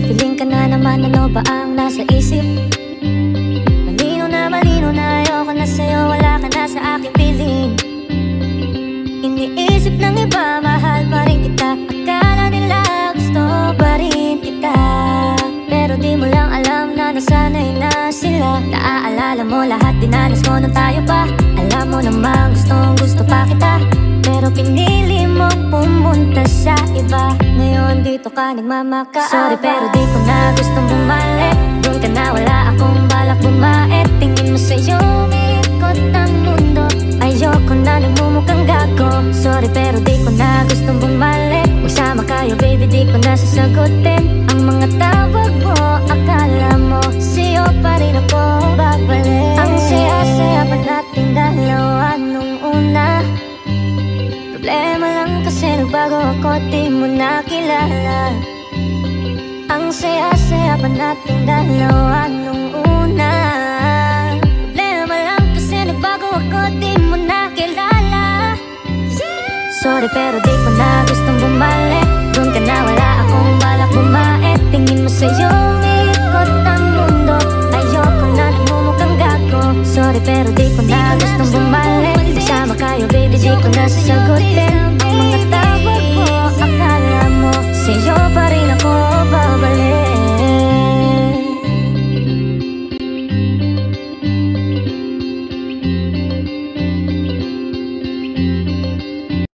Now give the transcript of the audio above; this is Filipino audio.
Nafe-feeling ka na naman, ano ba ang nasa isip? Malino na, ayoko na sa'yo, wala ka na sa aking piling. Iniisip ng iba, mahal pa rin kita. Akala nila gusto pa rin kita, pero di mo lang alam na nasanay na sila. Naaalala mo lahat, dinanas mo nung tayo pa. Alam mo namang gusto pa kita, pero pinili mong pumunta sa iba. Ngayon dito ka nagmamakaaba. Sorry pero di ko na gustong bumalik. Doon ka na, wala akong balak bumait. Tingin mo sa'yo ikot ang mundo, ayoko na nagmumukhang gago. Sorry pero di ko na gustong bumalik. Magsama kayo baby, di ko na sasagutin ang mga tawag mo. Akala mo sa'yo pa rin ako babalik. Ang saya-saya pa nating dalawa nung una. Problema lang kasi nagbago ako, di mo nakilala. Ang saya-saya pa nating dalawa nung una. Problema lang kasi nagbago ako, di mo nakilala. Sorry pero di ko na gustong bumalik. Doon ka na, wala akong balak bumait. Tingin mo sa'yo ikot ang mundo, ayoko na nagmumukhang gago. Sorry pero di ko na gustong bumalik. Kasama kayo baby, di ko na sa'yo